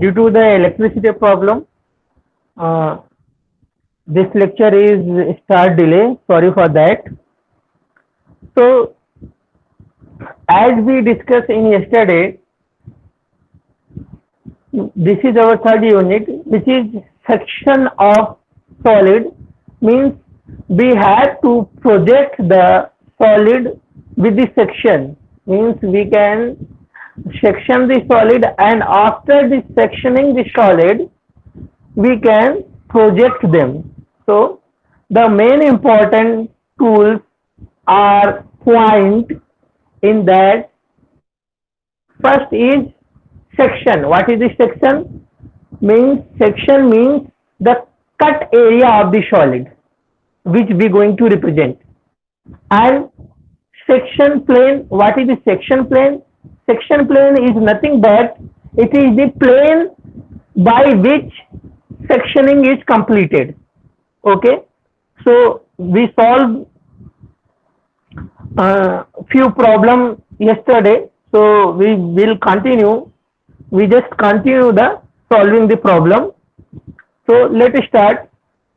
Due to the electricity problem, uh, this lecture is start delay. Sorry for that. So, as we discussed in yesterday, this is our third unit, which is section of solid. Means we have to project the solid with the section. Means we can section the solid, and after the sectioning the solid, we can project them. So the main important tools are point in that. First is section. What is the section? Means section means the cut area of the solid which we going to represent. And section plane, what is the section plane? Section plane is nothing but it is the plane by which sectioning is completed. Okay, so we solved few problem yesterday, so we will continue. We just continue the solving the problem. So let us start.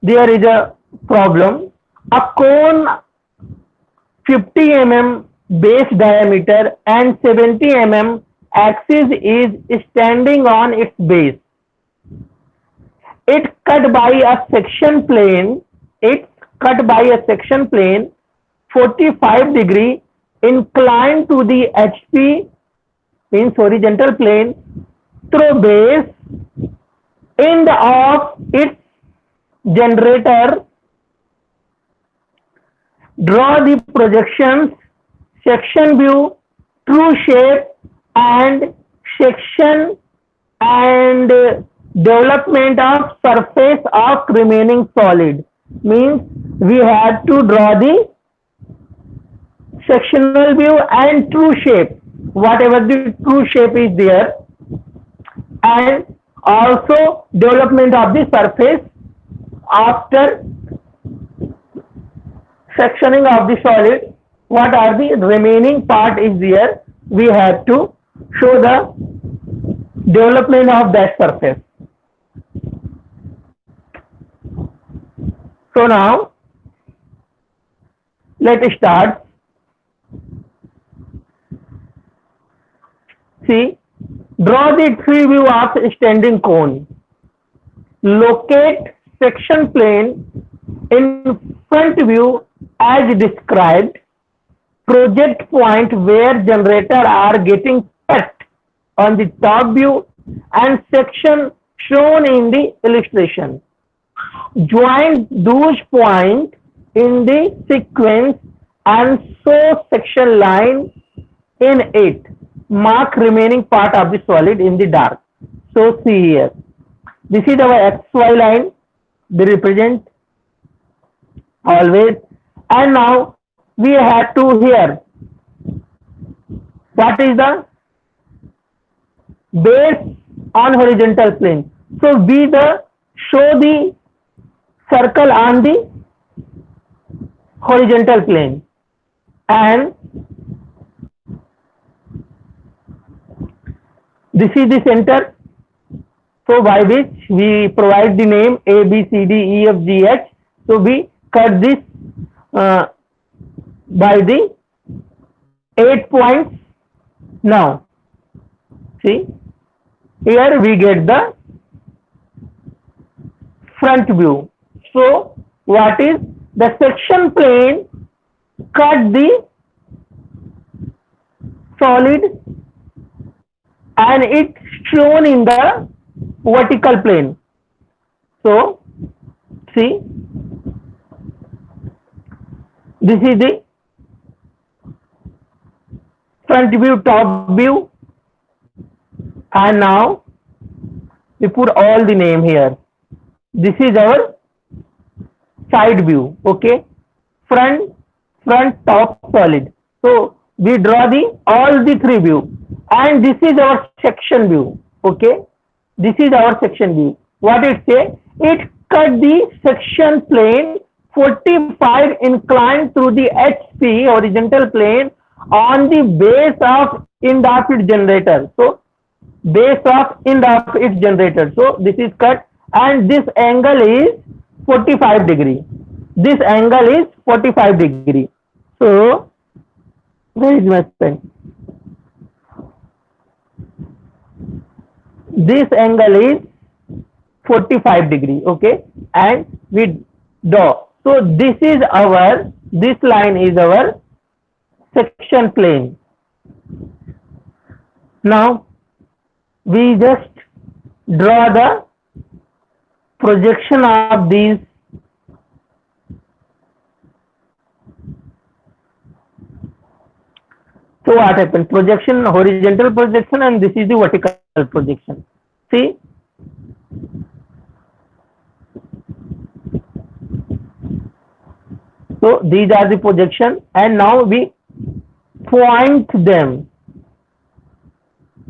There is a problem. A cone 50 mm base diameter and 70 mm axis is standing on its base. It cut by a section plane. It's cut by a section plane 45 degree inclined to the HP, means horizontal plane, through base end of its generator. Draw the projections, section view, true shape, and section and development of surface of remaining solid. Means we have to draw the sectional view and true shape, whatever the true shape is there, and also development of the surface after sectioning of the solid. What are the remaining part is there, we have to show the development of that surface. So now let us start. See, draw the three view of standing cone. Locate section plane in front view as described. Project point where generator are getting cut on the top view and section shown in the illustration. Join those points in the sequence and show section line in it. Mark remaining part of the solid in the dark. So see here, this is our XY line, they represent always. And now we have to here, what is the base on horizontal plane. So we show the circle on the horizontal plane, and this is the center, so by which we provide the name A, B, C, D, E, F, G, H. So we cut this by the 8 points. Now see, here we get the front view. So what is the section plane cut the solid and it's shown in the vertical plane. So see, this is the front view, top view, and now we put all the name here. This is our side view. Okay, front, top, solid. So we draw the all the three view, and this is our section view. Okay, this is our section view. What it say? It cut the section plane 45 inclined through the HP horizontal plane on the base of end of its generator. So base of end of its generator. So this is cut, and this angle is 45 degree. This angle is 45 degree. So where is my pen? This angle is 45 degree. Okay, and we draw. So this is our, this line is our section plane. Now we just draw the projection of these. So what happened? Projection, horizontal projection, and this is the vertical projection. See, so these are the projection, and now we point them.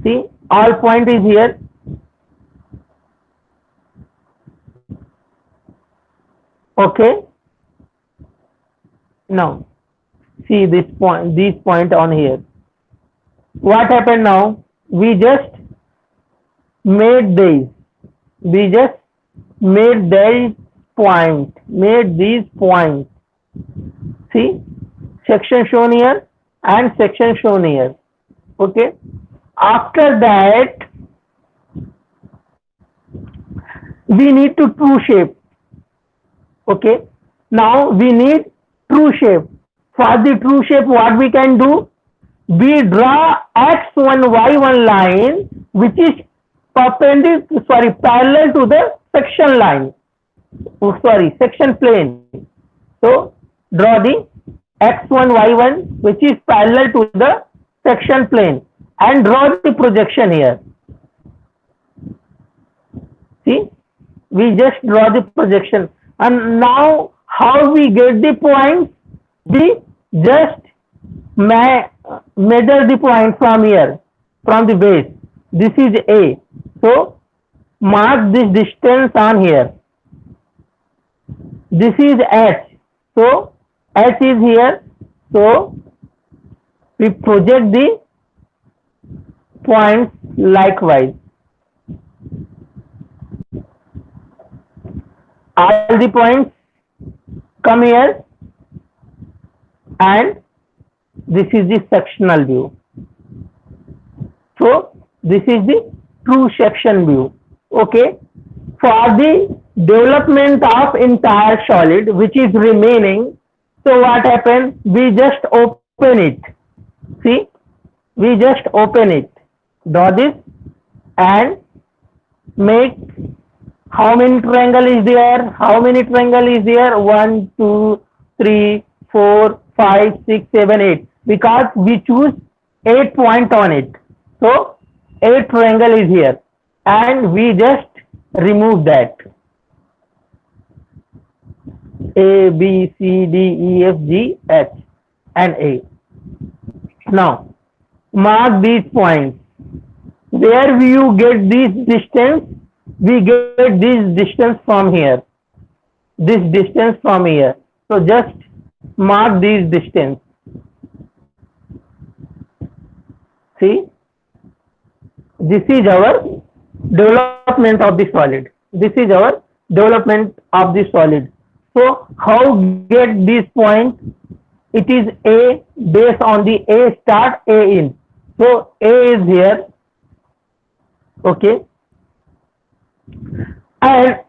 See, all point is here. Okay. Now see this point on here. What happened now? We just made these. We just made these points. Made these points. See, section shown here and section shown here. Okay. After that, we need to true shape. Okay. Now we need true shape. For the true shape, what we can do? We draw x1 y1 line which is parallel to the section line. Oh, sorry, section plane. So draw the x1 y1 which is parallel to the section plane, and draw the projection here. See, we just draw the projection, and now how we get the points? We just measure the point from here, from the base. This is A. So mark this distance on here. This is H. So H is here. So we project the points likewise. All the points come here, and this is the sectional view. So this is the true section view. Okay. For the development of entire solid which is remaining, so what happens? We just open it. See, we just open it. Draw this and make. How many triangle is there? How many triangle is there? 1, 2, 3, 4, 5, 6, 7, 8. Because we choose 8 point on it. So 8 triangle is here, and we just remove that. A, B, C, D, E, F, G, H, and A. Now mark these points. Where you get this distance? We get this distance from here. This distance from here. So just mark this distance. See, this is our development of the solid. This is our development of the solid. So how get this point? It is A, based on the A start, A in. So A is here. Okay. And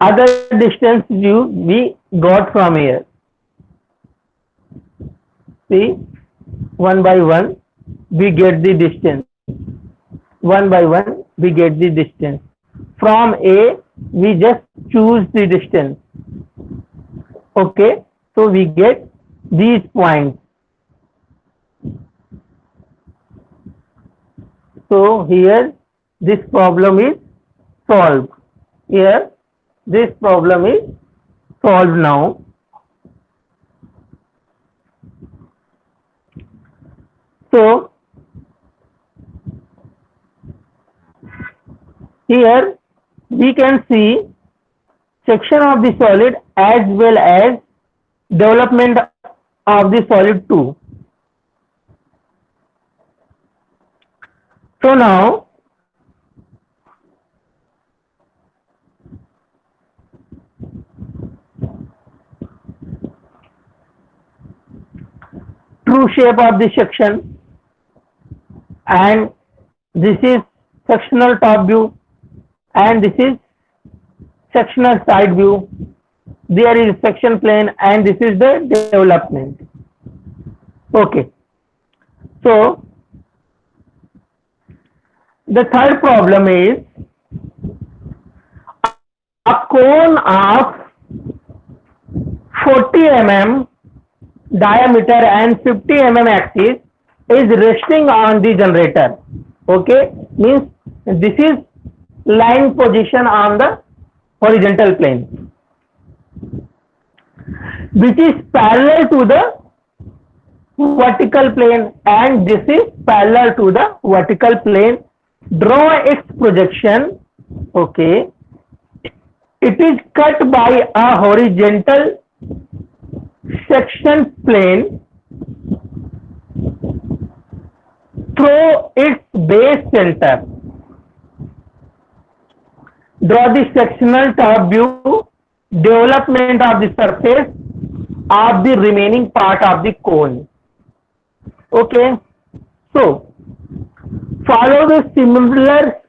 other distance view we got from here. See, one by one we get the distance. One by one we get the distance. From A we just choose the distance. Okay, so we get these points. So here this problem is solved. Here this problem is solved now. So here we can see section of the solid as well as development of the solid 2. So now true shape of the section, and this is sectional top view, and this is sectional side view. There is section plane, and this is the development. Okay, so the third problem is a cone of 40 mm diameter and 50 mm axis is resting on the generator. Okay, means this is lying position on the horizontal plane, which is parallel to the vertical plane, and this is parallel to the vertical plane. Draw its projection. Okay, it is cut by a horizontal section plane through its base center. Draw the sectional top view, development of the surface of the remaining part of the cone. Okay, so follow the similar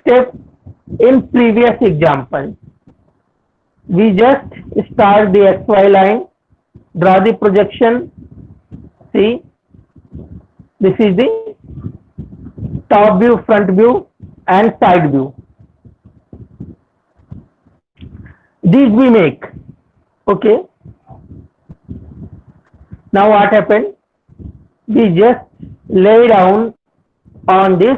step in previous example. We just start the XY line, draw the projection. See, this is the top view, front view, and side view. These we make. Okay. Now what happened? We just lay down on this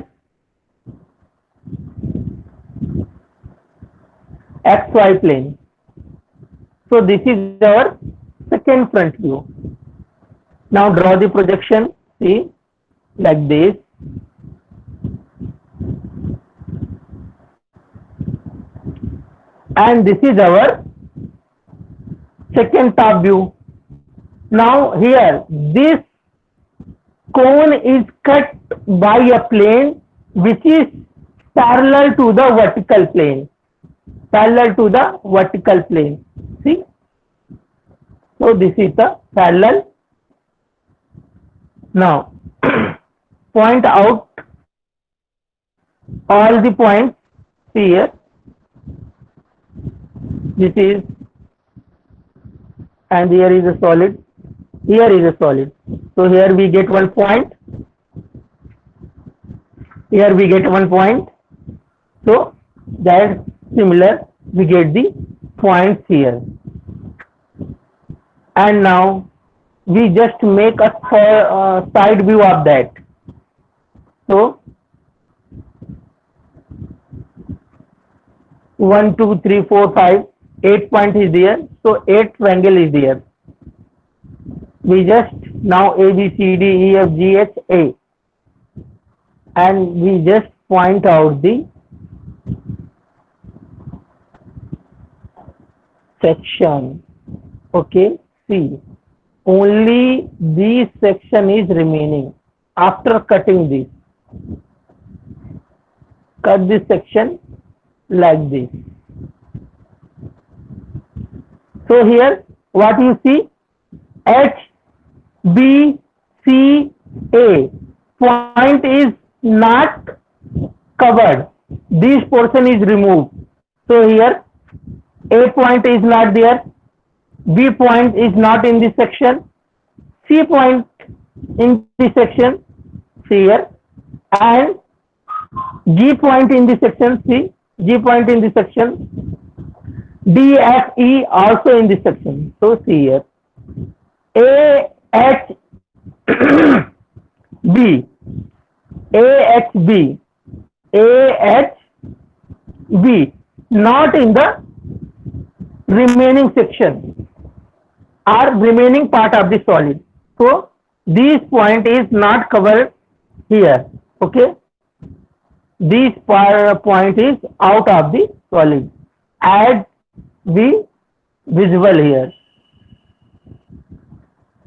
XY plane. So this is our second front view. Now draw the projection. See, like this. And this is our second top view. Now here, this cone is cut by a plane which is parallel to the vertical plane. Parallel to the vertical plane. See? So this is the parallel. Now, point out all the points. See here. This is, and here is a solid. Here is a solid. So here we get 1 point. Here we get 1 point. So that's similar. We get the points here. And now we just make a side view of that. So 1, 2, 3, 4, 5, 8 point is there. So 8 triangle is there. We just now A, B, C, D, E, F, G, H, A, and we just point out the section. Okay, see, only this section is remaining after cutting this. Cut this section like this. So here what you see, H, B, C, A point is not covered. This portion is removed. So here A point is not there. B point is not in this section. C point in this section. See here. And G point in this section. See, G point in this section. D, F, E also in this section. So see here. A, H, B, A, H, B, A, H, B, not in the remaining section or remaining part of the solid. So this point is not covered here. Okay, this point is out of the solid. As we visible here,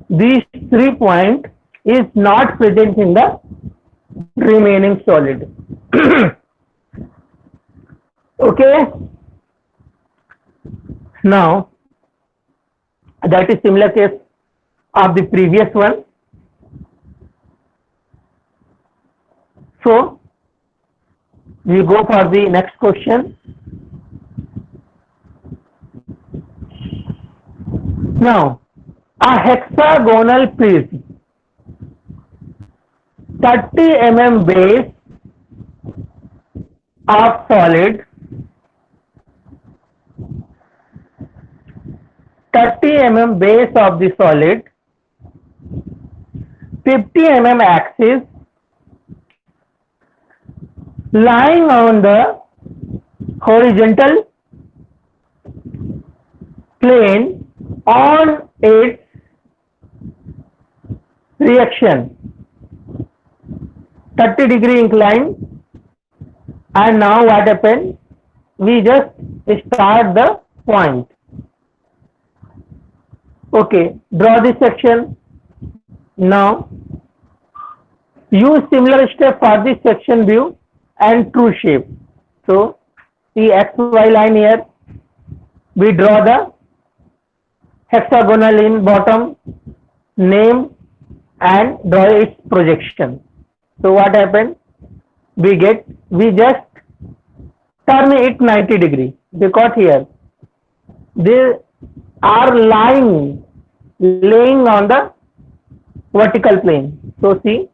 these 3 points is not present in the remaining solid. Okay, now that is similar case of the previous one. So we go for the next question. Now, a hexagonal prism, 30 mm base of solid, 30 mm base of the solid, 50 mm axis, lying on the horizontal plane on its reaction, 30-degree incline. And now what happened? We just start the point. Okay, draw this section. Now use similar step for this section view and true shape. So see XY line here. We draw the hexagonal in bottom, name, and draw its projection. So what happened? We just turn it 90 degree, because here they are laying on the vertical plane. So see,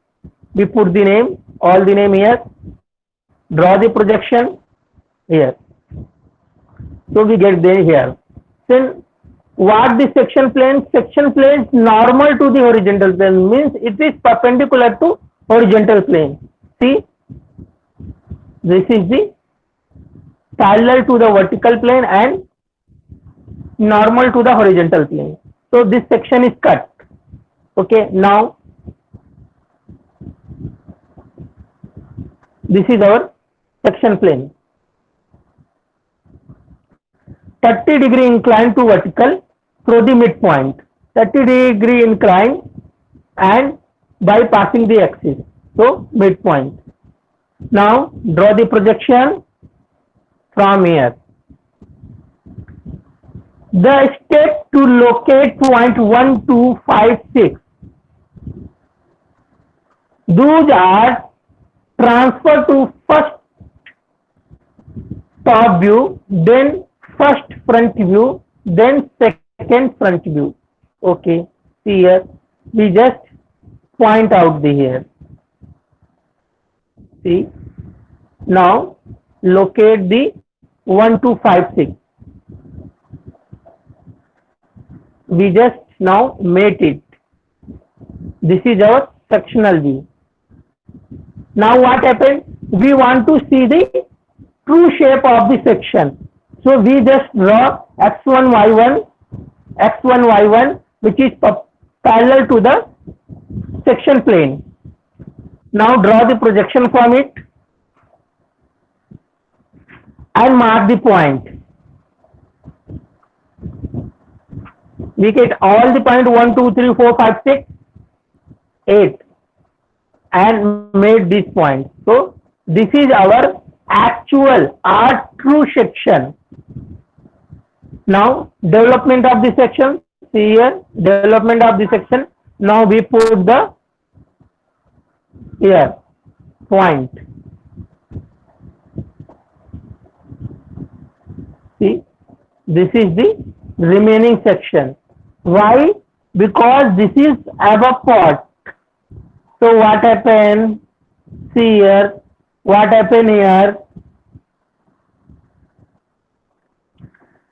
we put the name, all the name here, draw the projection here. So we get there here. Then what the section plane? Section plane is normal to the horizontal plane, means it is perpendicular to horizontal plane. See, this is the parallel to the vertical plane and normal to the horizontal plane. So this section is cut. Okay, now this is our section plane. 30-degree incline to vertical through the midpoint. 30-degree incline and by passing the axis. So midpoint. Now draw the projection from here. The step to locate point 1, 2, 5, 6. Those are transferred to first top view, then first front view, then second front view. Okay, see here, we just point out the here. See, now locate the 1, 2, 5, 6. We just now mate it. This is our sectional view. Now what happened? We want to see the true shape of the section. So we just draw x1, y1, which is parallel to the section plane. Now draw the projection from it and mark the point. We get all the point 1, 2, 3, 4, 5, 6, 8 and made this point. So this is our actual or true section. Now development of the section. See here, development of the section. Now we put the here point. See, this is the remaining section. Why? Because this is above part. So what happened? See here, what happened here?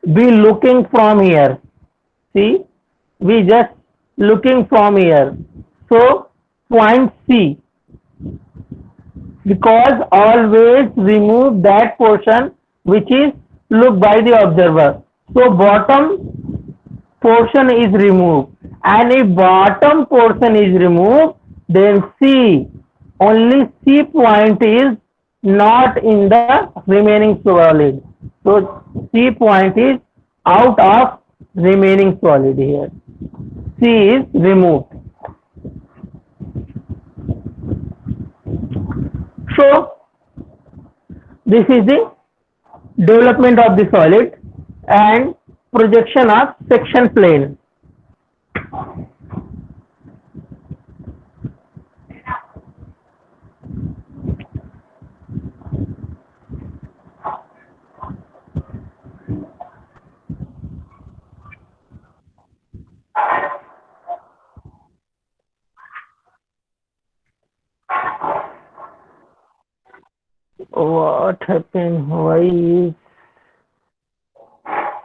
We looking from here. See, we just looking from here. So point C. Because always remove that portion which is looked by the observer. So bottom portion is removed, and if bottom portion is removed, then C, only C point is not in the remaining solid. So C point is out of remaining solid here. C is removed. So this is the development of the solid and projection of section plane. What happened? Why is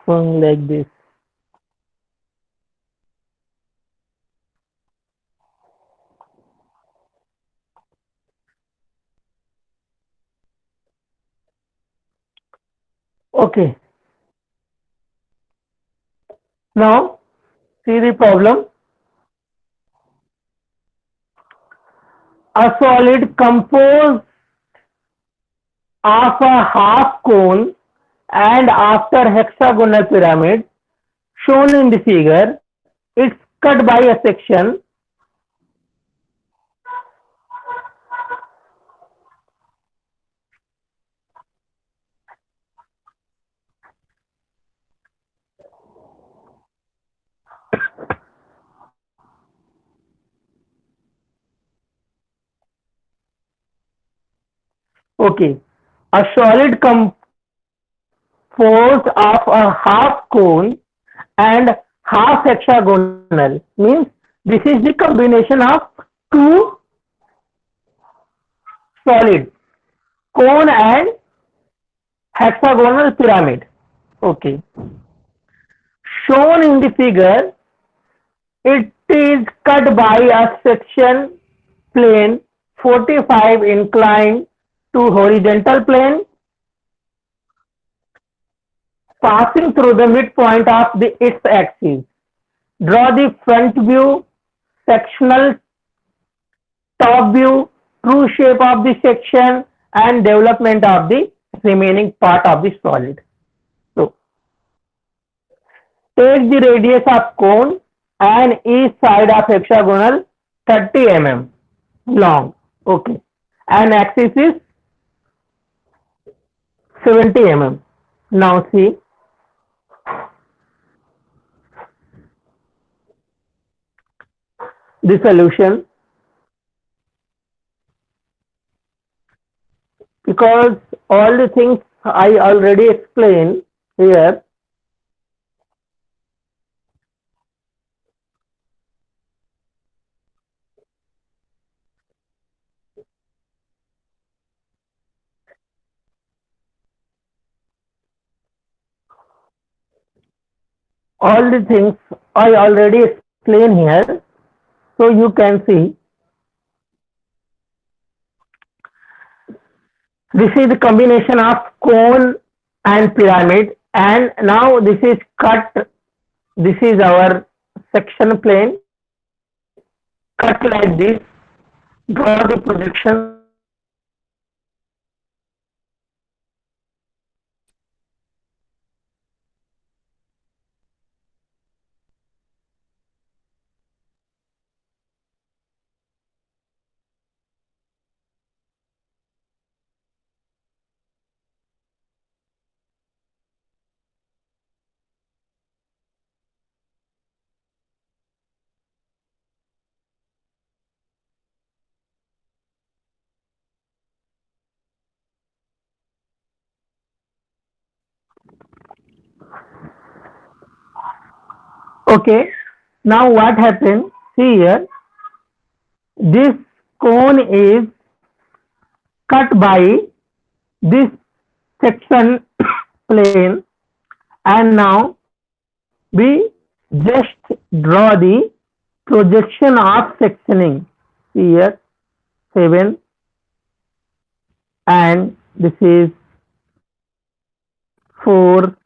going like this? Okay, now see the problem. A solid composed of a half cone and after hexagonal pyramid shown in the figure, it's cut by a section. Okay, a solid composed of a half cone and half hexagonal means this is the combination of two solids, cone and hexagonal pyramid. Okay, shown in the figure, it is cut by a section plane 45 inclined to horizontal plane passing through the midpoint of its axis. Draw the front view, sectional top view, true shape of the section and development of the remaining part of the solid. So, take the radius of cone and each side of hexagonal 30 mm long. Okay. And axis is 70 mm. Now see the solution. Because all the things I already explained here, all the things I already explained here. So you can see this is the combination of cone and pyramid, and now this is cut. This is our section plane cut like this. Draw the projection. Okay. Now what happened? See here. This cone is cut by this section plane, and now we just draw the projection of sectioning. See here 7 and this is 4,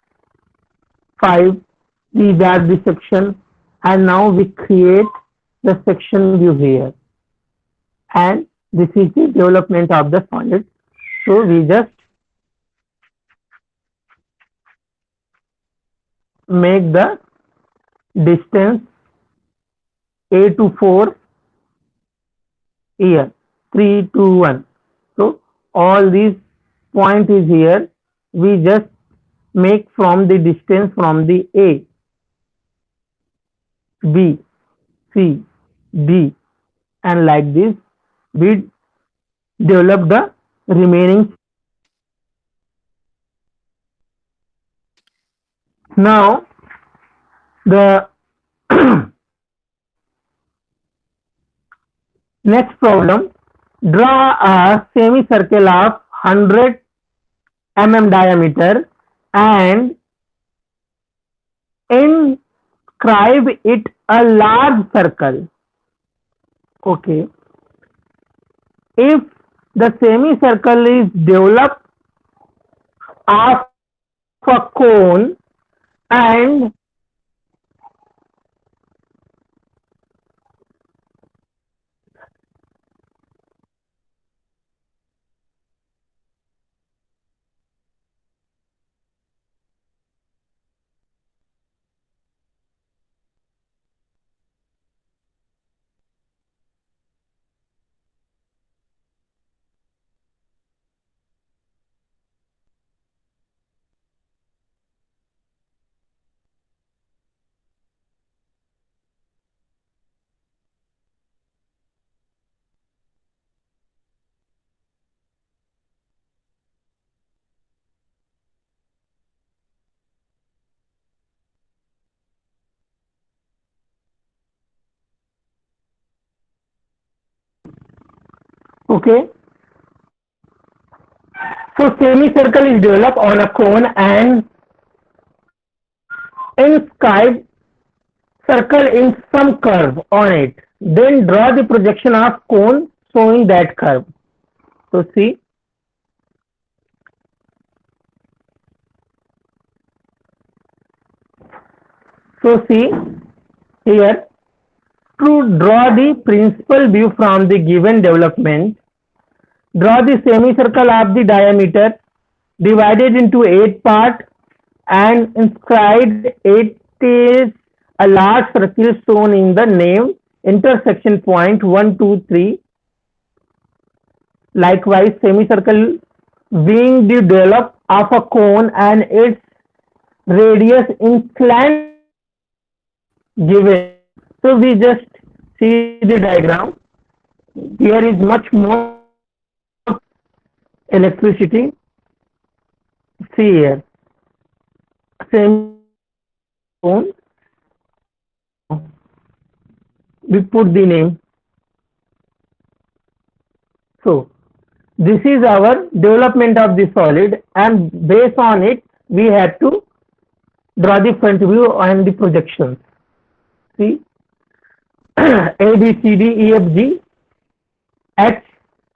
5. These are the sections, and now we create the section view here, and this is the development of the solid. So we just make the distance A to 4 here 3 to 1. So all these point is here, we just make from the distance from the A, B, C, D, and like this we develop the remaining. Now the next problem, draw a semicircle of 100 diameter and inscribe it a large circle. Okay, if the semicircle is developed of a cone and okay, so semicircle is developed on a cone and inscribe circle in some curve on it. Then draw the projection of cone showing that curve. So see, here, to draw the principal view from the given development, draw the semicircle of the diameter divided into 8 parts and inscribed it is a large circle shown in the name intersection point 1, 2, 3. Likewise, semicircle being the developed of a cone and its radius inclined given. So we just see the diagram. Here is much more electricity. See here, same cone. We put the name. So this is our development of the solid, and based on it we have to draw the front view and the projections. See, A, B, C, D, E, F, G, H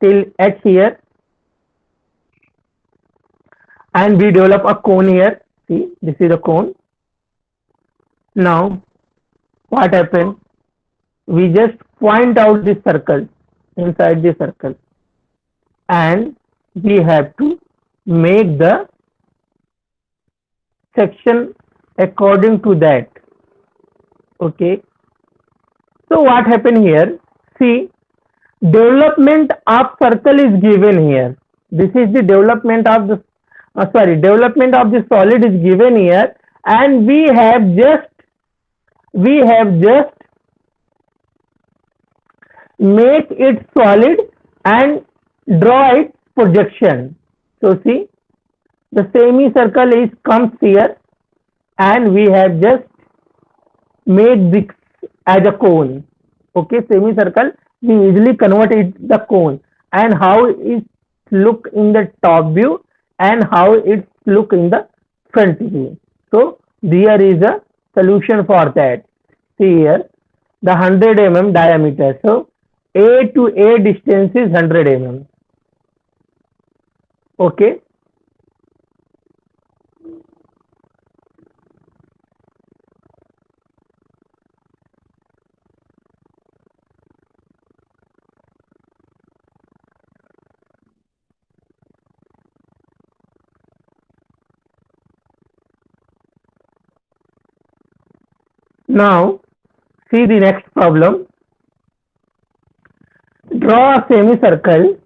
till H here, and we develop a cone here. See, this is a cone. Now what happened? We just point out this circle inside the circle, and we have to make the section according to that. Okay, so what happened here? See, development of circle is given here. This is the development of the development of the solid is given here, and we have just make it solid and draw its projection. So see, the semicircle is comes here, and we have just made this as a cone. Okay, semicircle we easily convert it the cone, and how it look in the top view and how it look in the front view. So there is a solution for that. See here, the 100 diameter. So A to A distance is 100 Okay. Now see the next problem. Draw a semicircle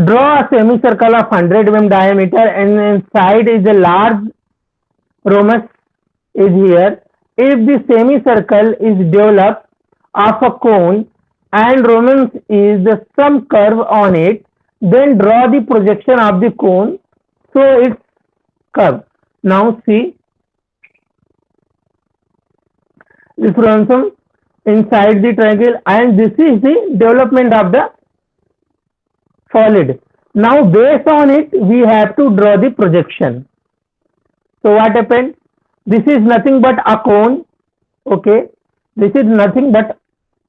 Draw a semicircle of 100 mm diameter and inside is a large rhombus is here. If the semicircle is developed of a cone and rhombus is some curve on it, then draw the projection of the cone so its curve. Now see this rhombus inside the triangle, and this is the development of the solid. Now based on it we have to draw the projection. So what happened? This is nothing but a cone. Okay, this is nothing but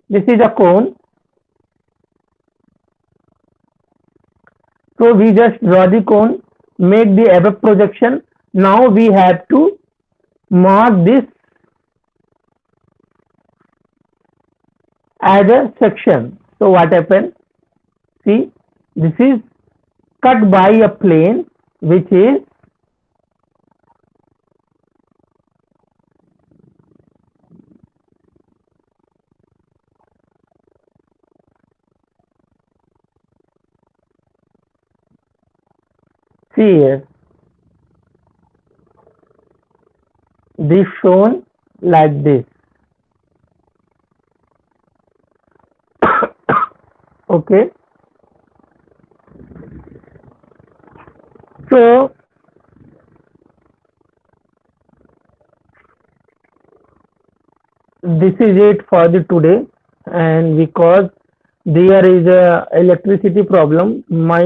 this is a cone. So we just draw the cone, make the above projection. Now we have to mark this as a section. So what happened? See, this is cut by a plane which is see here. This shown like this. Okay. So this is it for the today, and because there is a electricity problem, my